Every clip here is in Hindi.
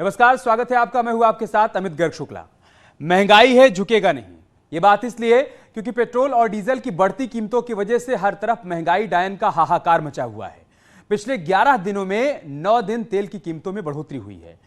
नमस्कार, स्वागत है आपका। मैं हूं आपके साथ अमित गर्ग शुक्ला। महंगाई है, झुकेगा नहीं। ये बात इसलिए क्योंकि पेट्रोल और डीजल की बढ़ती कीमतों की वजह से हर तरफ महंगाई डायन का हाहाकार मचा हुआ है। पिछले 11 दिनों में 9 दिन तेल की कीमतों में बढ़ोतरी हुई है।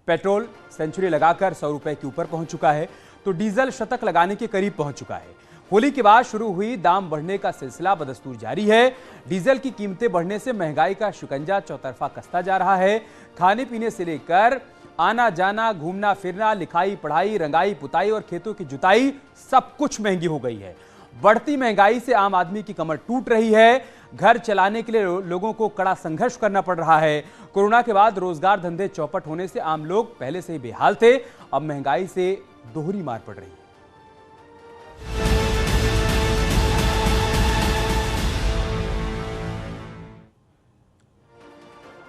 पेट्रोल सेंचुरी लगाकर 100 रुपए के ऊपर पहुंच चुका है, तो डीजल शतक लगाने के करीब पहुंच चुका है। होली के बाद शुरू हुई दाम बढ़ने का सिलसिला बदस्तूर जारी है। डीजल की कीमतें बढ़ने से महंगाई का शिकंजा चौतरफा कसता जा रहा है। खाने पीने से लेकर आना जाना, घूमना फिरना, लिखाई पढ़ाई, रंगाई पुताई और खेतों की जुताई, सब कुछ महंगी हो गई है। बढ़ती महंगाई से आम आदमी की कमर टूट रही है। घर चलाने के लिए लोगों को कड़ा संघर्ष करना पड़ रहा है। कोरोना के बाद रोजगार धंधे चौपट होने से आम लोग पहले से ही बेहाल थे, अब महंगाई से दोहरी मार पड़ रही है।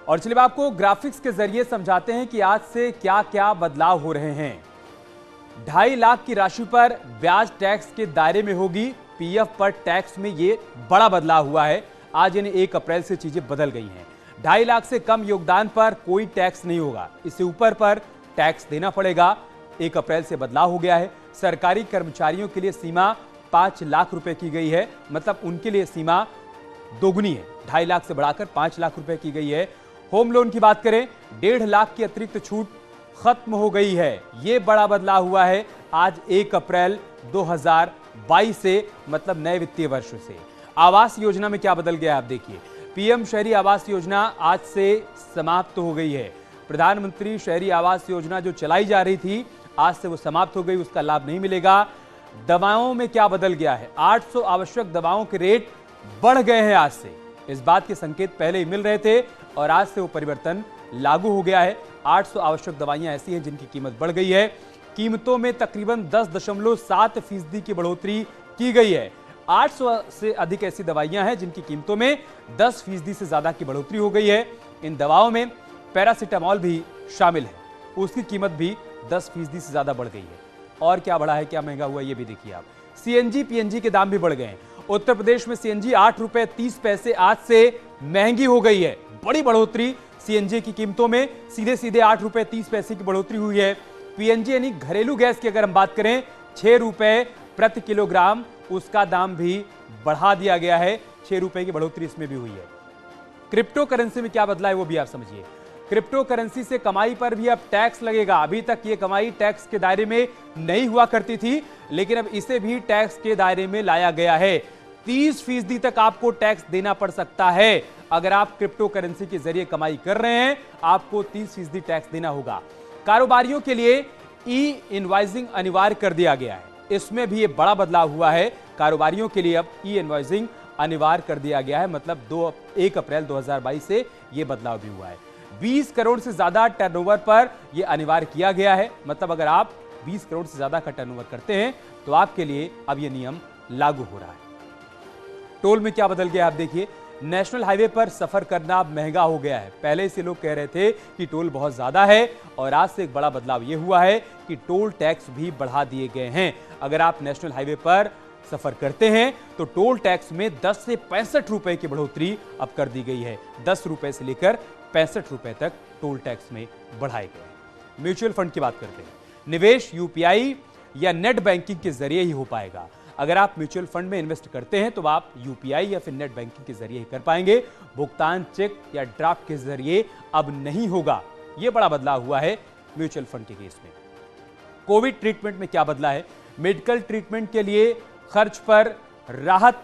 और चलिए आपको ग्राफिक्स के जरिए समझाते हैं कि आज से क्या क्या बदलाव हो रहे हैं। 2.5 लाख की राशि पर ब्याज टैक्स के दायरे में होगी। पीएफ पर टैक्स में ये बड़ा बदलाव हुआ है। आज यानी 1 अप्रैल से चीजें बदल गई हैं। 2.5 लाख से कम योगदान पर कोई टैक्स नहीं होगा, इससे ऊपर पर टैक्स देना पड़ेगा। 1 अप्रैल से बदलाव हो गया है। सरकारी कर्मचारियों के लिए सीमा 5 लाख रुपए की गई है, मतलब उनके लिए सीमा दोगुनी है। 2.5 लाख से बढ़ाकर 5 लाख रुपए की गई है। होम लोन की बात करें, 1.5 लाख की अतिरिक्त छूट खत्म हो गई है। यह बड़ा बदलाव हुआ है आज 1 अप्रैल 2022 से, मतलब नए वित्तीय वर्ष से। आवास योजना में क्या बदल गया आप देखिए। पीएम शहरी आवास योजना आज से समाप्त हो गई है। प्रधानमंत्री शहरी आवास योजना जो चलाई जा रही थी, आज से वो समाप्त हो गई, उसका लाभ नहीं मिलेगा। दवाओं में क्या बदल गया है, 800 आवश्यक दवाओं के रेट बढ़ गए हैं आज से। इस बात के संकेत पहले ही मिल रहे थे और आज से वो परिवर्तन लागू हो गया है। 800 आवश्यक दवाइयां ऐसी हैं जिनकी कीमत बढ़ गई है। कीमतों में तकरीबन 10.7% की बढ़ोतरी की गई है। 800 से अधिक ऐसी दवाइयां हैं जिनकी कीमतों में 10% से ज्यादा की बढ़ोतरी हो गई है। इन दवाओं में पैरासिटामॉल भी शामिल है, उसकी कीमत भी 10% से ज्यादा बढ़ गई है। और क्या बढ़ा है, क्या महंगा हुआ, ये भी देखिए आप। सीएनजी पीएनजी के दाम भी बढ़ गए हैं। उत्तर प्रदेश में सीएनजी 8 रुपए 30 पैसे आज से महंगी हो गई है। बड़ी बढ़ोतरी सीएनजी की कीमतों में, सीधे सीधे 8 रुपए 30 पैसे की बढ़ोतरी हुई है। पीएनजी यानी घरेलू गैस की अगर हम बात करें, 6 रुपए प्रति किलोग्राम, उसका दाम भी बढ़ा दिया गया है। 6 रुपए की बढ़ोतरी इसमें भी हुई है। क्रिप्टो करेंसी में क्या बदला है वो भी आप समझिए। क्रिप्टो करेंसी से कमाई पर भी अब टैक्स लगेगा। अभी तक ये कमाई टैक्स के दायरे में नहीं हुआ करती थी, लेकिन अब इसे भी टैक्स के दायरे में लाया गया है। 30% तक आपको टैक्स देना पड़ सकता है। अगर आप क्रिप्टो करेंसी के जरिए कमाई कर रहे हैं, आपको 30% टैक्स देना होगा। कारोबारियों के लिए ई इनवॉइसिंग अनिवार्य कर दिया गया है। इसमें भी ये बड़ा बदलाव हुआ है। कारोबारियों के लिए अब ई इनवॉइसिंग अनिवार्य कर दिया गया है, मतलब 1 अप्रैल 2022 से यह बदलाव भी हुआ है। 20 करोड़ से ज्यादा टर्नओवर पर यह अनिवार्य किया गया है, मतलब अगर आप 20 करोड़ से ज्यादा का टर्नओवर करते हैं तो आपके लिए अब यह नियम लागू हो रहा है। टोल में क्या बदल गया आप देखिए। नेशनल हाईवे पर सफर करना अब महंगा हो गया है। पहले से लोग कह रहे थे कि टोल बहुत ज्यादा है, और आज से एक बड़ा बदलाव यह हुआ है कि टोल टैक्स भी बढ़ा दिए गए हैं। अगर आप नेशनल हाईवे पर सफर करते हैं तो टोल टैक्स में 10 से 65 रुपए की बढ़ोतरी अब कर दी गई है। 10 रुपए से लेकर 65 रुपए तक टोल टैक्स में बढ़ाए गए हैं। म्यूचुअल फंड की बात करते हैं। निवेश यूपीआई या नेट बैंकिंग के जरिए ही हो पाएगा। अगर आप म्यूचुअल फंड में इन्वेस्ट करते हैं तो आप यूपीआई या फिर नेट बैंकिंग के जरिए ही कर पाएंगे। भुगतान चेक या ड्राफ्ट के जरिए अब नहीं होगा। यह बड़ा बदलाव हुआ है म्यूचुअल फंड के केस में। कोविड ट्रीटमेंट में क्या बदला है। मेडिकल ट्रीटमेंट के लिए खर्च पर राहत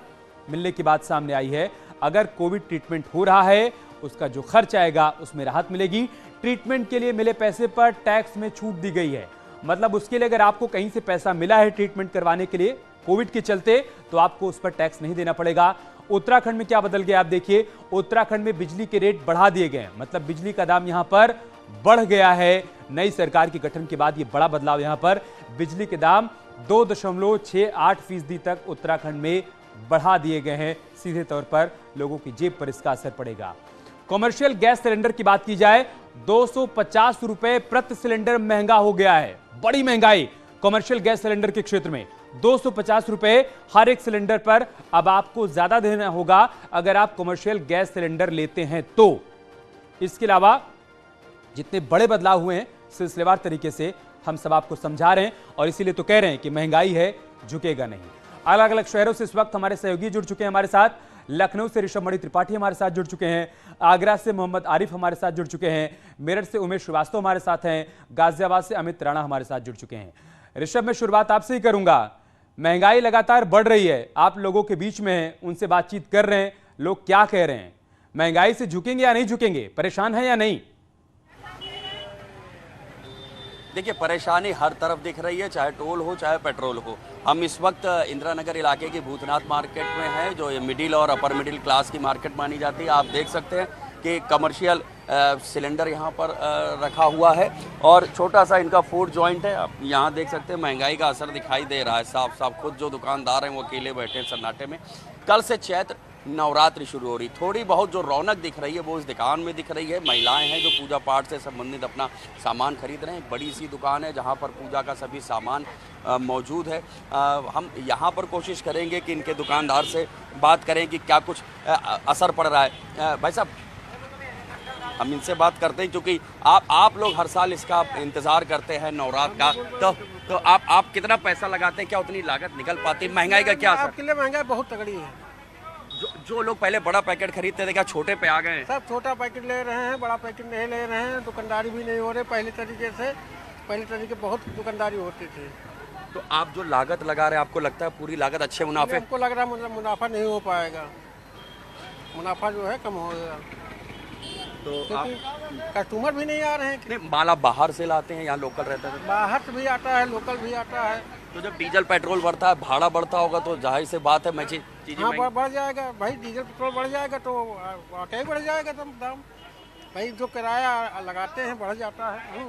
मिलने की बात सामने आई है। अगर कोविड ट्रीटमेंट हो रहा है, उसका जो खर्च आएगा उसमें राहत मिलेगी। ट्रीटमेंट के लिए मिले पैसे पर टैक्स में छूट दी गई है, मतलब उसके लिए अगर आपको कहीं से पैसा मिला है ट्रीटमेंट करवाने के लिए कोविड के चलते, तो आपको उस पर टैक्स नहीं देना पड़ेगा। उत्तराखंड में क्या बदल गया आप देखिए। उत्तराखंड में बिजली के रेट बढ़ा दिए गए हैं, मतलब बिजली का दाम यहां पर बढ़ गया है। नई सरकार के गठन के बाद यह बड़ा बदलाव, यहां पर बिजली के दाम 2.68% तक उत्तराखंड में बढ़ा दिए गए हैं। सीधे तौर पर लोगों की जेब पर इसका असर पड़ेगा। कमर्शियल गैस सिलेंडर की बात की जाए, 250 रुपए प्रति सिलेंडर महंगा हो गया है। बड़ी महंगाई कमर्शियल गैस सिलेंडर के क्षेत्र में। 250 रुपए हर एक सिलेंडर पर अब आपको ज्यादा देना होगा अगर आप कमर्शियल गैस सिलेंडर लेते हैं तो। इसके अलावा जितने बड़े बदलाव हुए हैं सिलसिलेवार तरीके से हम सब आपको समझा रहे हैं और इसीलिए तो कह रहे हैं कि महंगाई है, झुकेगा नहीं। अलग अलग शहरों से इस वक्त हमारे सहयोगी जुड़ चुके हैं हमारे साथ। लखनऊ से ऋषभ मणि त्रिपाठी हमारे साथ जुड़ चुके हैं, आगरा से मोहम्मद आरिफ हमारे साथ जुड़ चुके हैं, मेरठ से उमेश श्रीवास्तव हमारे साथ हैं, गाजियाबाद से अमित राणा हमारे साथ जुड़ चुके हैं। ऋषभ, मैं शुरुआत आपसे ही करूंगा। महंगाई लगातार बढ़ रही है, आप लोगों के बीच में हैं, उनसे बातचीत कर रहे हैं, लोग क्या कह रहे हैं? महंगाई से झुकेंगे या नहीं झुकेंगे, परेशान है या नहीं? देखिए, परेशानी हर तरफ दिख रही है, चाहे टोल हो चाहे पेट्रोल हो। हम इस वक्त इंदिरा नगर इलाके की भूतनाथ मार्केट में हैं, जो ये मिडिल और अपर मिडिल क्लास की मार्केट मानी जाती है। आप देख सकते हैं कि कमर्शियल सिलेंडर यहाँ पर रखा हुआ है और छोटा सा इनका फूड जॉइंट है। आप यहाँ देख सकते हैं महंगाई का असर दिखाई दे रहा है साफ साफ। खुद जो दुकानदार हैं वो अकेले बैठे हैं सन्नाटे में। कल से चैत्र नवरात्रि शुरू हो रही, थोड़ी बहुत जो रौनक दिख रही है वो इस दुकान में दिख रही है। महिलाएं हैं जो पूजा पाठ से संबंधित अपना सामान खरीद रहे हैं। बड़ी सी दुकान है जहां पर पूजा का सभी सामान मौजूद है। हम यहां पर कोशिश करेंगे कि इनके दुकानदार से बात करें कि क्या कुछ असर पड़ रहा है। भाई साहब, हम इनसे बात करते हैं क्योंकि आप लोग हर साल इसका इंतज़ार करते हैं नवरात्र का, तो आप कितना पैसा लगाते हैं, क्या उतनी लागत निकल पाती है? महंगाई का क्या असर? आपके लिए महंगाई बहुत तगड़ी है। जो लोग पहले बड़ा पैकेट खरीदते थे क्या छोटे पे आ गए हैं? सब छोटा पैकेट ले रहे हैं, बड़ा पैकेट नहीं ले रहे हैं। दुकानदारी भी नहीं हो रही पहले तरीके बहुत दुकानदारी होती थी। तो आप जो लागत लगा रहे हैं, आपको लगता है पूरी लागत अच्छे मुनाफे? हमको लग रहा है मुनाफा नहीं हो पाएगा, मुनाफा जो है कम होगा। तो कस्टमर भी नहीं आ रहे हैं। नहीं, माल आप बाहर से लाते हैं, यहाँ लोकल रहता है? बाहर से भी आता है, लोकल भी आता है। तो जब डीजल पेट्रोल बढ़ता है, भाड़ा बढ़ता होगा, तो जाहिर से बात है चीजें हाँ बढ़ जाएगा भाई। डीजल पेट्रोल बढ़ जाएगा तो वाकई बढ़ जाएगा दाम भाई। जो किराया लगाते हैं बढ़ जाता है।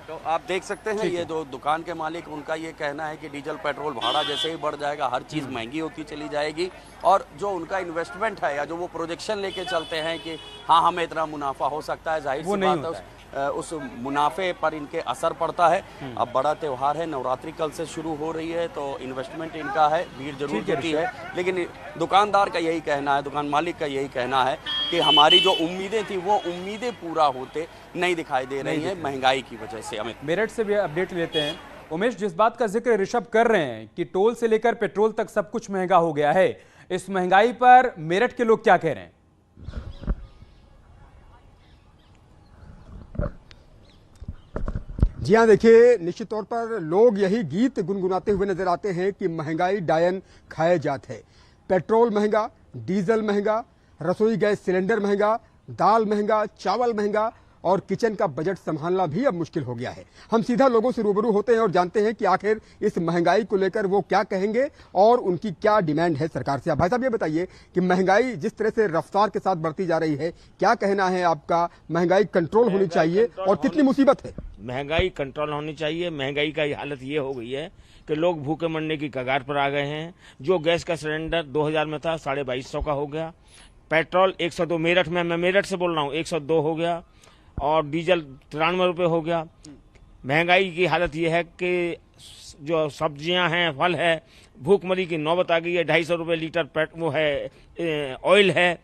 तो आप देख सकते हैं ये जो दुकान के मालिक, उनका ये कहना है कि डीजल पेट्रोल भाड़ा जैसे ही बढ़ जाएगा हर चीज़ महंगी होती चली जाएगी और जो उनका इन्वेस्टमेंट है या जो वो प्रोजेक्शन लेके चलते हैं कि हाँ हमें इतना मुनाफा हो सकता है, जाहिर सी बात है उस मुनाफे पर इनके असर पड़ता है। अब बड़ा त्यौहार है, नवरात्रि कल से शुरू हो रही है, तो इन्वेस्टमेंट इनका है, भीड़ जरूर होती है। लेकिन दुकानदार का यही कहना है, दुकान मालिक का यही कहना है कि हमारी जो उम्मीदें थी वो उम्मीदें पूरा होते नहीं दिखाई दे रही है महंगाई की वजह से। हमें मेरठ से भी अपडेट लेते हैं। उमेश, जिस बात का जिक्र ऋषभ कर रहे हैं कि टोल से लेकर पेट्रोल तक सब कुछ महंगा हो गया है, इस महंगाई पर मेरठ के लोग क्या कह रहे हैं? जी हाँ, देखिए, निश्चित तौर पर लोग यही गीत गुनगुनाते हुए नजर आते हैं कि महंगाई डायन खाए जात है। पेट्रोल महंगा, डीजल महंगा, रसोई गैस सिलेंडर महंगा, दाल महंगा, चावल महंगा और किचन का बजट संभालना भी अब मुश्किल हो गया है। हम सीधा लोगों से रूबरू होते हैं और जानते हैं कि आखिर इस महंगाई को लेकर वो क्या कहेंगे और उनकी क्या डिमांड है सरकार से। भाई साहब, ये बताइए कि महंगाई जिस तरह से रफ्तार के साथ बढ़ती जा रही है, क्या कहना है आपका? महंगाई कंट्रोल होनी चाहिए और कितनी मुसीबत है? महंगाई कंट्रोल होनी चाहिए। महंगाई का हालत ये हो गई है कि लोग भूखे मरने की कगार पर आ गए हैं। जो गैस का सिलेंडर 2000 में था 2250 का हो गया। पेट्रोल 102, मेरठ में, मैं मेरठ से बोल रहा हूँ, 102 हो गया और डीजल 93 रुपये हो गया। महंगाई की हालत ये है कि जो सब्जियां हैं, फल है, भूखमरी की नौबत आ गई है। 250 रुपये लीटर वो है ऑयल है,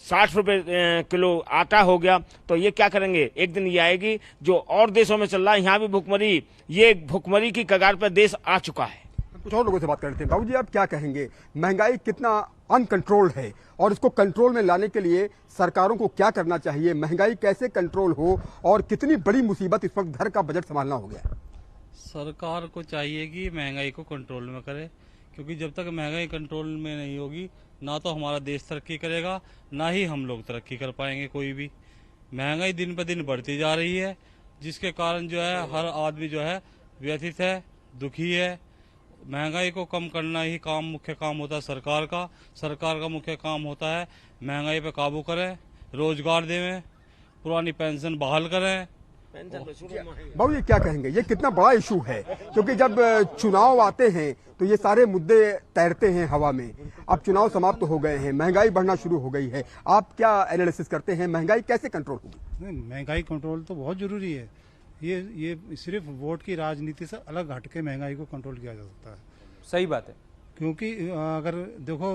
60 रुपये किलो आटा हो गया। तो ये क्या करेंगे? एक दिन ये आएगी जो और देशों में चल रहा है, यहाँ भी भूखमरी, ये भूखमरी की कगार पर देश आ चुका है। कुछ और लोगों से बात करते हैं। बाबू जी, आप क्या कहेंगे? महंगाई कितना अनकंट्रोल्ड है और इसको कंट्रोल में लाने के लिए सरकारों को क्या करना चाहिए? महंगाई कैसे कंट्रोल हो और कितनी बड़ी मुसीबत इस वक्त घर का बजट संभालना हो गया? सरकार को चाहिए कि महंगाई को कंट्रोल में करे, क्योंकि जब तक महंगाई कंट्रोल में नहीं होगी ना तो हमारा देश तरक्की करेगा, ना ही हम लोग तरक्की कर पाएंगे कोई भी। महंगाई दिन पर दिन बढ़ती जा रही है, जिसके कारण जो है हर आदमी जो है व्यथित है, दुखी है। महंगाई को कम करना ही मुख्य काम होता है सरकार का। सरकार का मुख्य काम होता है महंगाई पे काबू करें, रोजगार देवें, पुरानी पेंशन बहाल करें। बाबू, ये क्या कहेंगे? ये कितना बड़ा इशू है, क्योंकि जब चुनाव आते हैं तो ये सारे मुद्दे तैरते हैं हवा में। अब चुनाव समाप्त हो गए हैं, महंगाई बढ़ना शुरू हो गई है। आप क्या एनालिसिस करते हैं? महंगाई कैसे कंट्रोल होगी? महंगाई कंट्रोल तो बहुत जरूरी है। ये सिर्फ वोट की राजनीति से अलग हट के महंगाई को कंट्रोल किया जा सकता है। सही बात है, क्योंकि अगर देखो,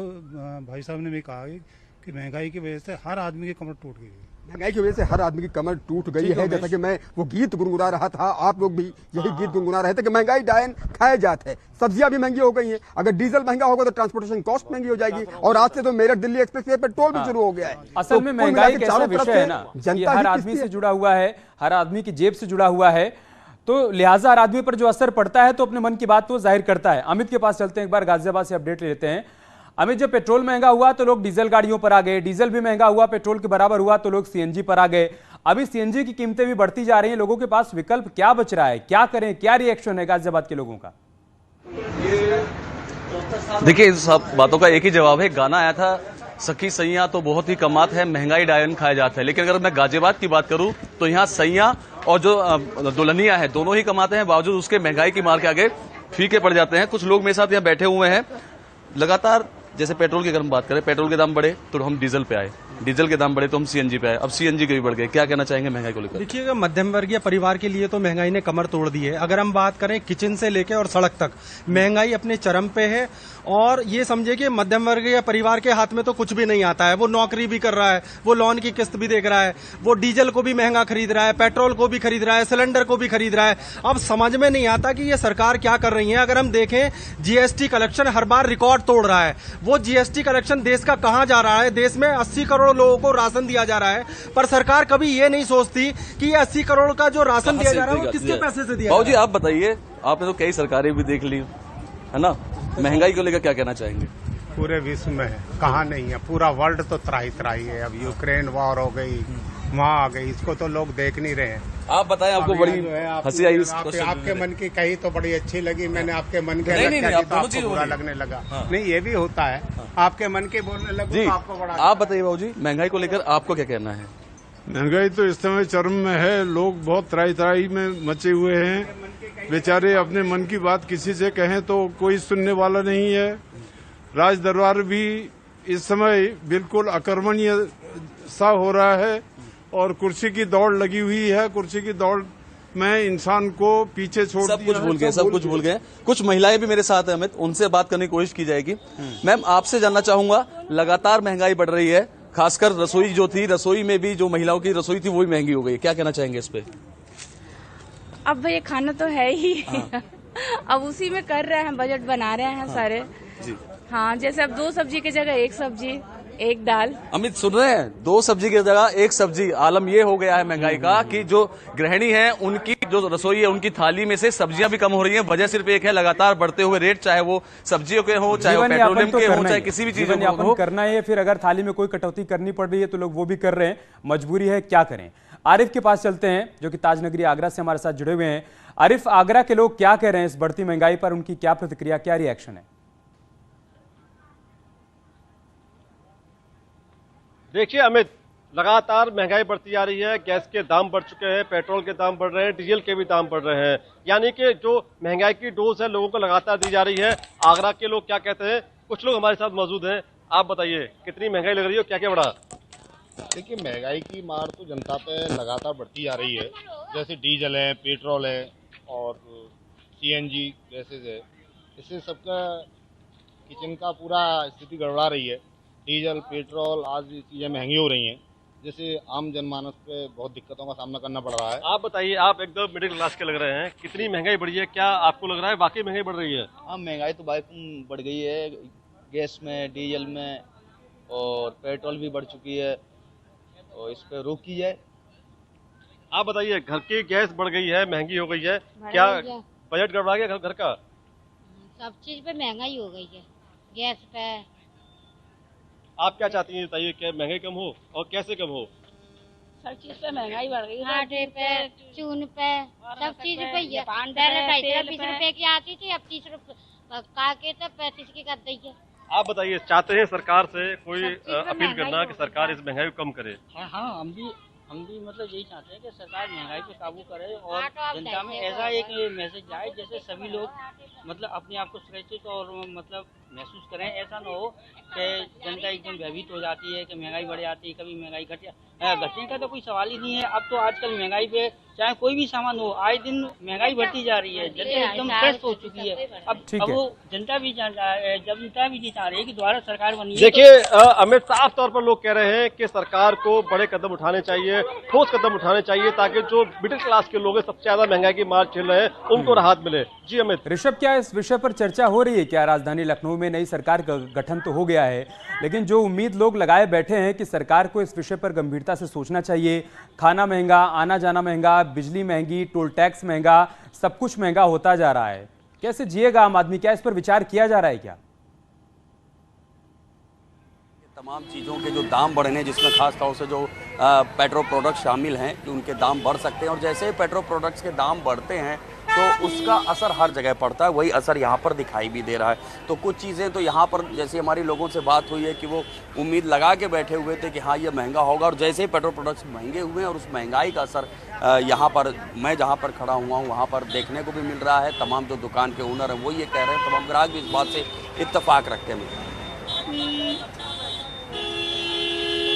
भाई साहब ने भी कहा कि महंगाई की वजह से हर आदमी की कमर टूट गई है। महंगाई की वजह से हर आदमी की कमर टूट गई है। जैसा कि मैं वो गीत गुनगुना रहा था, आप लोग भी यही गीत गुनगुना रहे थे कि महंगाई डायन खाए जात है। सब्जियां भी महंगी हो गई हैं। अगर डीजल महंगा होगा तो ट्रांसपोर्टेशन कॉस्ट महंगी हो जाएगी। और आज से तो Meerut Delhi express way petrol भी शुरू हो गया है। असल में महंगाई एक ऐसा विषय है ना, जनता हर आदमी से जुड़ा हुआ है, हर आदमी की जेब से जुड़ा हुआ है, तो लिहाजा हर आदमी पर जो असर पड़ता है तो अपने मन की बात तो जाहिर करता है। अमित के पास चलते हैं, एक बार गाजियाबाद से अपडेट लेते हैं। अमित, जब पेट्रोल महंगा हुआ तो लोग डीजल गाड़ियों पर आ गए, डीजल भी महंगा हुआ, पेट्रोल के बराबर हुआ तो लोग सीएनजी पर आ गए। अभी सीएनजी की कीमतें भी बढ़ती जा रही हैं, लोगों के पास विकल्प क्या बच रहा है, क्या करें, क्या रिएक्शन है गाजियाबाद के लोगों का? देखिए, इस सब बातों का एक ही जवाब है। गाना आया था सखी सैया तो बहुत ही कमात है, महंगाई डायन खाया जाता है। लेकिन अगर मैं गाजियाबाद की बात करूं तो यहाँ सैया और जो दुल्हनिया है दोनों ही कमाते हैं, बावजूद उसके महंगाई की मार के आगे फीके पड़ जाते हैं। कुछ लोग मेरे साथ यहाँ बैठे हुए हैं। लगातार जैसे पेट्रोल की अगर हम बात करें, पेट्रोल के दाम बढ़े तो हम डीजल पे आए, डीजल के दाम बढ़े तो हम सीएनजी पे आए, अब सीएनजी के भी बढ़ गए। क्या कहना चाहेंगे महंगाई को लेकर? देखिएगा, मध्यम वर्गीय परिवार के लिए तो महंगाई ने कमर तोड़ दी है। अगर हम बात करें किचन से लेकर और सड़क तक, महंगाई अपने चरम पे है। और ये समझे कि मध्यम वर्गीय परिवार के हाथ में तो कुछ भी नहीं आता है। वो नौकरी भी कर रहा है, वो लोन की किस्त भी देख रहा है, वो डीजल को भी महंगा खरीद रहा है, पेट्रोल को भी खरीद रहा है, सिलेंडर को भी खरीद रहा है। अब समझ में नहीं आता कि ये सरकार क्या कर रही है। अगर हम देखें, जीएसटी कलेक्शन हर बार रिकॉर्ड तोड़ रहा है। वो जीएसटी कलेक्शन देश का कहां जा रहा है? देश में 80 करोड़ लोगों को राशन दिया जा रहा है, पर सरकार कभी ये नहीं सोचती कि ये 80 करोड़ का जो राशन दिया जा रहा है वो किसके पैसे से दिया। बाबूजी, आप बताइए, आपने तो कई सरकारें भी देख ली है ना, महंगाई को लेकर क्या कहना चाहेंगे? पूरे विश्व में है, कहाँ नहीं है, पूरा वर्ल्ड तो त्राही त्राही है। अब यूक्रेन वॉर हो गई, वहाँ आ गई, इसको तो लोग देख नहीं रहे हैं। आप बताएं, आपको बड़ी हंसी आई आपके मन की कही तो बड़ी अच्छी लगी, मैंने आपके मन के आपको बुरा लगने लगा। नहीं, ये भी होता है, आपके मन के बोलने लगे तो आपको बड़ा। आप बताइए बाबूजी, महंगाई को लेकर आपको क्या कहना है? महंगाई तो इस समय चरम में है, लोग बहुत त्राही त्राही में मचे हुए हैं। बेचारे अपने मन की बात किसी से कहें तो कोई सुनने वाला नहीं है। राज दरबार भी इस समय बिल्कुल अकर्मणीय सा हो रहा है और कुर्सी की दौड़ लगी हुई है। कुर्सी की दौड़ में इंसान को पीछे छोड़ दिया, सब कुछ भूल गए। कुछ महिलाएं भी मेरे साथ हैं अमित, उनसे बात करने की कोशिश की जाएगी। मैम, आपसे जानना चाहूंगा, लगातार महंगाई बढ़ रही है, खासकर रसोई जो थी, रसोई में भी जो महिलाओं की रसोई थी वो भी महंगी हो गई, क्या कहना चाहेंगे इस पे? अब भैया खाना तो है ही अब उसी में कर रहे हैं, बजट बना रहे हैं सारे जी। हाँ, जैसे अब 2 सब्जी की जगह 1 सब्जी 1 दाल। अमित सुन रहे हैं, 2 सब्जी की जगह 1 सब्जी। आलम ये हो गया है महंगाई का कि जो गृहिणी है उनकी जो रसोई है उनकी थाली में से सब्जियां भी कम हो रही हैं। वजह सिर्फ एक है, लगातार बढ़ते हुए रेट, चाहे वो सब्जियों के हो, चाहे वो पेट्रोलियम के हो, चाहे किसी भी चीज को करना है। फिर अगर थाली में कोई कटौती करनी पड़ रही है तो लोग वो भी कर रहे हैं, मजबूरी है, क्या करें। आरिफ के पास चलते हैं, जो कि ताजनगरी आगरा से हमारे साथ जुड़े हुए हैं। आरिफ, आगरा के लोग क्या कह रहे हैं इस बढ़ती महंगाई पर, उनकी क्या प्रतिक्रिया, क्या रिएक्शन है? देखिए अमित, लगातार महंगाई बढ़ती जा रही है। गैस के दाम बढ़ चुके हैं, पेट्रोल के दाम बढ़ रहे हैं, डीजल के भी दाम बढ़ रहे हैं। यानी कि जो महंगाई की डोज है लोगों को लगातार दी जा रही है। आगरा के लोग क्या कहते हैं, कुछ लोग हमारे साथ मौजूद हैं। आप बताइए, कितनी महंगाई लग रही है, क्या क्या बढ़ा? देखिए, महंगाई की मार तो जनता पे लगातार बढ़ती जा रही है। जैसे डीजल है, पेट्रोल है और सीएनजी गैसेज है, इससे सबका किचन का पूरा स्थिति गड़बड़ा रही है। डीजल, पेट्रोल, आज चीज़ें महंगी हो रही हैं, जैसे आम जनमानस पे बहुत दिक्कतों का सामना करना पड़ रहा है। आप बताइए, आप एकदम मिडिल क्लास के लग रहे हैं, कितनी महंगाई बढ़ी है, क्या आपको लग रहा है वाकई महंगाई बढ़ रही है? हाँ, महंगाई तो भाई बढ़ गई है, गैस में, डीजल में और पेट्रोल भी बढ़ चुकी है, और इस पर रोक की जाए। आप बताइए, घर की गैस बढ़ गई है, महंगी हो गई है, क्या बजट गड़बड़ा गया घर का? सब चीज पे महंगाई हो गई है, गैस पे। आप क्या चाहती हैं, बताइए, क्या महंगाई कम हो और कैसे कम हो? सब चीज पे महंगाई बढ़ गई है, आटे पे, चून पे, सब चीज पे ही है। पहले 20 रुपए की आती थी, अब 30 रुपए का के तो 35 की कर दी है। आप बताइए, चाहते हैं सरकार से कोई अपील करना कि सरकार इस महंगाई को कम करे? हाँ, हम भी मतलब यही चाहते हैं कि सरकार महंगाई पे काबू करे और जनता में ऐसा एक मैसेज जाए जैसे सभी लोग मतलब अपने आप को सुरक्षित और मतलब महसूस करें। ऐसा ना हो कि जनता एकदम भयभीत हो जाती है कि महंगाई बढ़ जाती है, कभी महंगाई घटने का तो कोई सवाल ही नहीं है। अब तो आजकल महंगाई पे चाहे कोई भी सामान हो, आए दिन महंगाई बढ़ती जा रही है, जनता एकदम त्रस्त हो चुकी है। अब वो जनता भी नहीं चाह रही है कि दोबारा सरकार बनी। देखिए अमित, साफ तौर पर लोग कह रहे हैं कि सरकार को बड़े कदम उठाने चाहिए, ठोस कदम उठाने चाहिए, ताकि जो मिडिल क्लास के लोग हैं, सबसे ज्यादा महंगाई की मार झेल रहे हैं, उनको राहत मिले। जी अमित। ऋषभ, क्या इस विषय पर चर्चा हो रही है? क्या राजधानी लखनऊ में नई सरकार का गठन तो हो गया है, लेकिन जो उम्मीद लोग लगाए बैठे हैं कि सरकार को इस विषय पर गंभीरता से सोचना चाहिए। खाना महंगा, आना जाना महंगा, बिजली महंगी, टोल टैक्स महंगा, सब कुछ महंगा होता जा रहा है। कैसे जिएगा आम आदमी? क्या इस पर विचार किया जा रहा है क्या? तमाम चीज़ों के जो दाम बढ़ने, जिसमें खास तौर से जो पेट्रोल प्रोडक्ट शामिल हैं, कि उनके दाम बढ़ सकते हैं, और जैसे ही पेट्रोल प्रोडक्ट्स के दाम बढ़ते हैं तो उसका असर हर जगह पड़ता है। वही असर यहाँ पर दिखाई भी दे रहा है। तो कुछ चीज़ें तो यहाँ पर, जैसे हमारी लोगों से बात हुई है कि वो उम्मीद लगा के बैठे हुए थे कि हाँ ये महंगा होगा, और जैसे ही पेट्रोल प्रोडक्ट्स महंगे हुए हैं और उस महंगाई का असर यहाँ पर, मैं जहाँ पर खड़ा हुआ हूँ वहाँ पर देखने को भी मिल रहा है। तमाम जो दुकान के ओनर हैं वो ये कह रहे हैं, तमाम ग्राहक भी इस बात से इत्तेफाक रखते हैं।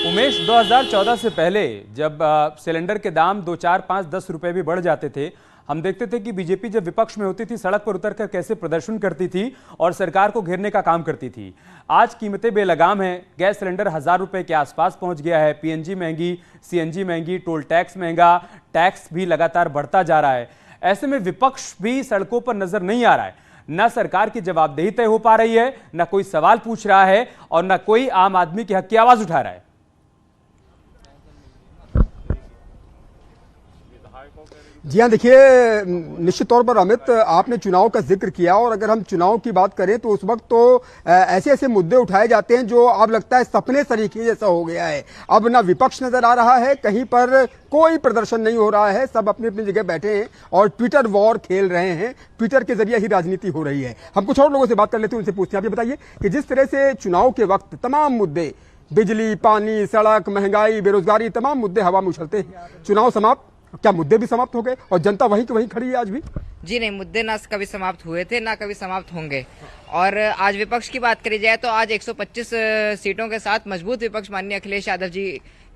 उमेश, 2014 से पहले जब सिलेंडर के दाम 2, 4, 5, 10 रुपए भी बढ़ जाते थे, हम देखते थे कि बीजेपी जब विपक्ष में होती थी सड़क पर उतरकर कैसे प्रदर्शन करती थी और सरकार को घेरने का काम करती थी। आज कीमतें बेलगाम हैं। गैस सिलेंडर 1000 रुपए के आसपास पहुंच गया है। पीएनजी महंगी, सीएनजी महंगी, टोल टैक्स महंगा, टैक्स भी लगातार बढ़ता जा रहा है। ऐसे में विपक्ष भी सड़कों पर नजर नहीं आ रहा है। न सरकार की जवाबदेही तय हो पा रही है, न कोई सवाल पूछ रहा है, और न कोई आम आदमी के हक की आवाज उठा रहा है। जी हाँ, देखिए, निश्चित तौर पर अमित, आपने चुनाव का जिक्र किया, और अगर हम चुनाव की बात करें तो उस वक्त तो ऐसे ऐसे मुद्दे उठाए जाते हैं जो अब लगता है सपने सरीखे जैसा हो गया है। अब ना विपक्ष नजर आ रहा है, कहीं पर कोई प्रदर्शन नहीं हो रहा है, सब अपनी अपनी जगह बैठे हैं और ट्विटर वॉर खेल रहे हैं। ट्विटर के जरिए ही राजनीति हो रही है। हम कुछ और लोगों से बात कर लेते हैं, उनसे पूछते हैं। आप ये बताइए कि जिस तरह से चुनाव के वक्त तमाम मुद्दे, बिजली, पानी, सड़क, महंगाई, बेरोजगारी, तमाम मुद्दे हवा में उछलते हैं, चुनाव समाप्त, क्या मुद्दे भी समाप्त हो गए और जनता वहीं की वहीं खड़ी है आज भी? जी नहीं, मुद्दे ना कभी समाप्त हुए थे, ना कभी समाप्त होंगे। और आज विपक्ष की बात करी जाए तो आज 125 सीटों के साथ मजबूत विपक्ष माननीय अखिलेश यादव जी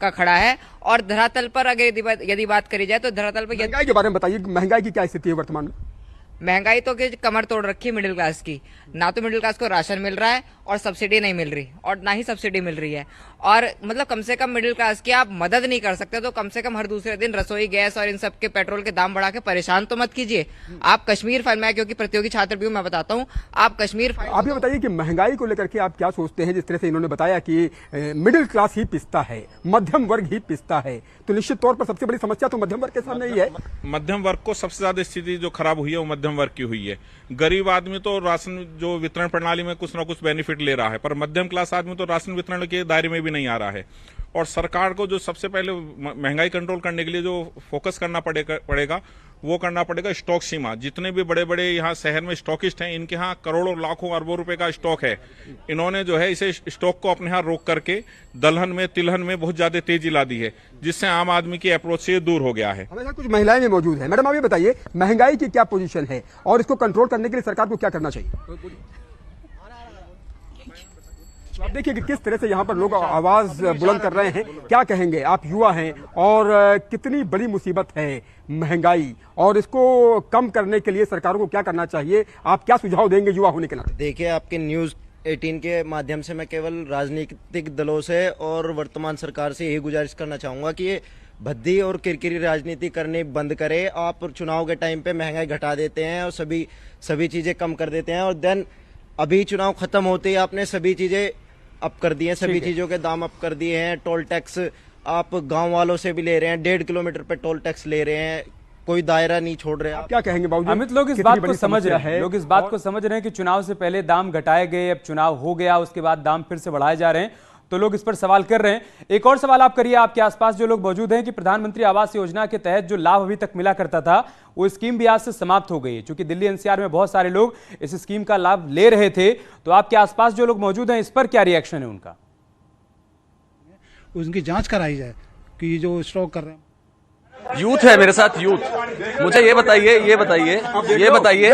का खड़ा है। और धरातल पर अगर यदि बात करी जाए तो धरातल पर महंगाई के बारे में बताइए, महंगाई की क्या स्थिति है वर्तमान में? महंगाई तो कमर तोड़ रखी है मिडिल क्लास की। ना तो मिडिल क्लास को राशन मिल रहा है और सब्सिडी नहीं मिल रही, और ना ही सब्सिडी मिल रही है। और मतलब कम से कम मिडिल क्लास की आप मदद नहीं कर सकते तो कम से कम हर दूसरे दिन रसोई गैस और इन सब के पेट्रोल के दाम बढ़ा के परेशान तो मत कीजिए। आप कश्मीर फाइल में, क्योंकि प्रतियोगी छात्र भी हूं, मैं बताता हूं, आप कश्मीर फाइल। आप ये बताइए कि महंगाई को लेकर के आप क्या सोचते हैं? जिस तरह से इन्होंने बताया कि मिडिल क्लास ही पिसता है, मध्यम वर्ग ही पिसता है, तो निश्चित तौर पर सबसे बड़ी समस्या तो मध्यम वर्ग के सामने ही है। मध्यम वर्ग को सबसे ज्यादा स्थिति जो खराब हुई है वो मध्यम वर्ग की हुई है। गरीब आदमी तो राशन जो वितरण प्रणाली में कुछ ना कुछ बेनिफिट ले रहा है, पर मध्यम क्लास आदमी तो राशन वितरण के दायरे में भी नहीं आ रहा है। और सरकार को जो सबसे पहले महंगाई कंट्रोल करने के लिए जो फोकस करना पड़ेगा वो करना पड़ेगा स्टॉक सीमा। जितने भी बड़े बड़े यहाँ शहर में स्टॉकिस्ट हैं, इनके यहाँ करोड़ों लाखों अरबों रुपए का स्टॉक है। इन्होंने जो है इसे स्टॉक को अपने यहाँ रोक करके दलहन में, तिलहन में बहुत ज्यादा तेजी ला दी है, जिससे आम आदमी की अप्रोच से दूर हो गया है। हमें कुछ महिलाएं भी मौजूद है। मैडम, आप ये बताइए महंगाई की क्या पोजीशन है और इसको कंट्रोल करने के लिए सरकार को क्या करना चाहिए? आप देखिए कि किस तरह से यहाँ पर लोग आवाज बुलंद कर रहे हैं। क्या कहेंगे? आप युवा हैं और कितनी बड़ी मुसीबत है महंगाई, और इसको कम करने के लिए सरकारों को क्या करना चाहिए? आप क्या सुझाव देंगे युवा होने के नाते? देखिए, आपके न्यूज़ 18 के माध्यम से मैं केवल राजनीतिक दलों से और वर्तमान सरकार से यही गुजारिश करना चाहूंगा कि ये भद्दी और किरकिरी राजनीति करनी बंद करे। आप चुनाव के टाइम पे महंगाई घटा देते हैं और सभी चीजें कम कर देते हैं, और देन अभी चुनाव खत्म होते ही आपने सभी चीजें अप कर दिए हैं, सभी चीजों के दाम अप कर दिए हैं। टोल टैक्स आप गांव वालों से भी ले रहे हैं, 1.5 किलोमीटर पे टोल टैक्स ले रहे हैं, कोई दायरा नहीं छोड़ रहे। आप क्या कहेंगे बाबूजी? अमित, लोग इस बात को समझ रहे हैं, लोग इस बात को समझ रहे हैं कि चुनाव से पहले दाम घटाए गए, अब चुनाव हो गया, उसके बाद दाम फिर से बढ़ाए जा रहे हैं, तो लोग इस पर सवाल कर रहे हैं। एक और सवाल आप करिए, आपके आसपास जो लोग मौजूद हैं, कि प्रधानमंत्री आवास योजना के तहत जो लाभ अभी तक मिला करता था वो स्कीम भी आज से समाप्त हो गई है। क्योंकि दिल्ली एनसीआर में बहुत सारे लोग इस स्कीम का लाभ ले रहे थे, तो आपके आसपास जो लोग मौजूद हैं इस पर क्या रिएक्शन है उनका? उनकी जांच कराई जाए कि जो स्टॉक कर रहे हैं। यूथ है मेरे साथ, यूथ। मुझे ये बताइए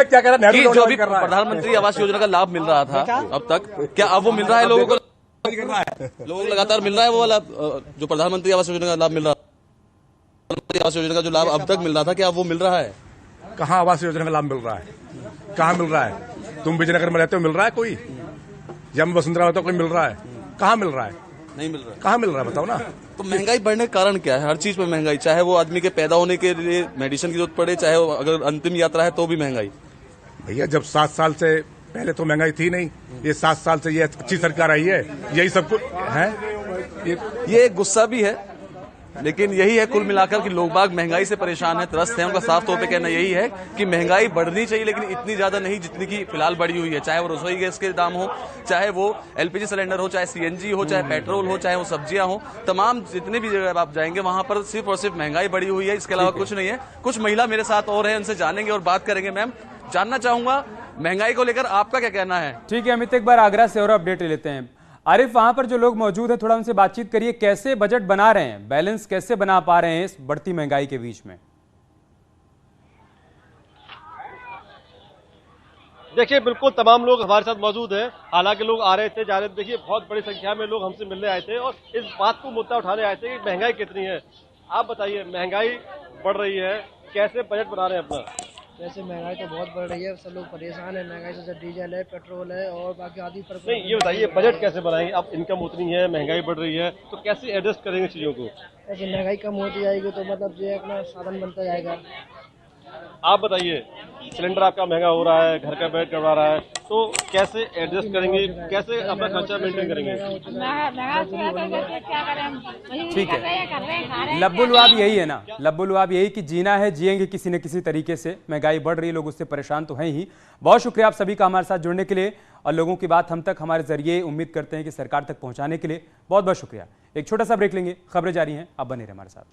कि जो अभी प्रधानमंत्री आवास योजना का लाभ मिल रहा था अब तक, क्या अब वो मिल रहा है लोगों को? लोगों को लगातार मिल रहा है वो वाला जो प्रधानमंत्री आवास योजना का लाभ मिल रहा है? प्रधानमंत्री आवास योजना का जो लाभ अब तक मिल रहा था, क्या अब वो मिल रहा है? कहाँ आवास योजना का लाभ मिल रहा है? कहाँ मिल रहा है? तुम विजयनगर में रहते हो, मिल रहा है कोई? या मैं वसुंधरा में तो कोई मिल रहा है? कहाँ मिल रहा है? नहीं मिल रहा। कहाँ मिल रहा है बताओ ना। तो महंगाई बढ़ने का कारण क्या है? हर चीज में महंगाई, चाहे वो आदमी के पैदा होने के लिए मेडिसिन की जरूरत पड़े, चाहे वो अगर अंतिम यात्रा है तो भी महंगाई। भैया जब 7 साल से पहले तो महंगाई थी नहीं, ये 7 साल से ये अच्छी सरकार आई है, यही सब कुछ है। ये एक गुस्सा भी है, लेकिन यही है कुल मिलाकर कि लोग बाग महंगाई से परेशान है, त्रस्त है। उनका साफ तौर पे कहना यही है कि महंगाई बढ़नी चाहिए, लेकिन इतनी ज्यादा नहीं जितनी की फिलहाल बढ़ी हुई है। चाहे वो रसोई गैस के दाम हो, चाहे वो एलपीजी सिलेंडर हो, चाहे सीएनजी हो, चाहे पेट्रोल हो, चाहे वो सब्जियां हो, तमाम जितने भी जगह आप जाएंगे वहां पर सिर्फ और सिर्फ महंगाई बढ़ी हुई है, इसके अलावा कुछ नहीं है। कुछ महिला मेरे साथ और है, उनसे जानेंगे और बात करेंगे। मैम, जानना चाहूंगा महंगाई को लेकर आपका क्या कहना है? ठीक है अमित, एक बार आगरा से और अपडेट लेते हैं। आरिफ, वहां पर जो लोग मौजूद हैं थोड़ा उनसे बातचीत करिए, कैसे बजट बना रहे हैं, बैलेंस कैसे बना पा रहे हैं इस बढ़ती महंगाई के बीच में? देखिए बिल्कुल तमाम लोग हमारे साथ मौजूद हैं। हालांकि लोग आ रहे थे, जा रहे थे। देखिए बहुत बड़ी संख्या में लोग हमसे मिलने आए थे और इस बात को मुद्दा उठाने आए थे कि महंगाई कितनी है। आप बताइए, महंगाई बढ़ रही है, कैसे बजट बना रहे हैं अपना? वैसे महंगाई तो बहुत बढ़ रही है, सब लोग परेशान है महंगाई से। डीजल है, पेट्रोल है और बाकी आदि पर। नहीं, ये बताइए बजट कैसे बनाएंगे? अब इनकम उतनी है, महंगाई बढ़ रही है, तो कैसे एडजस्ट करेंगे चीजों को? ऐसे महंगाई कम होती जाएगी तो मतलब जो है अपना साधन बनता जाएगा। आप बताइए, सिलेंडर आपका महंगा हो रहा है, घर का बेड करवा रहा है, तो कैसे एडजस्ट करेंगे, कैसे अपना खर्चा मेंटेन करेंगे? ठीक है, लब्बुलवाब यही है ना, लब्बुलवाब यही कि जीना है, जिएंगे किसी न किसी तरीके से। महंगाई बढ़ रही है, लोग उससे परेशान तो हैं ही। बहुत शुक्रिया आप सभी का हमारे साथ जुड़ने के लिए और लोगों की बात हम तक हमारे जरिए उम्मीद करते हैं कि सरकार तक पहुंचाने के लिए बहुत बहुत शुक्रिया। एक छोटा सा ब्रेक लेंगे, खबरें जारी हैं, आप बने रहे हमारे साथ।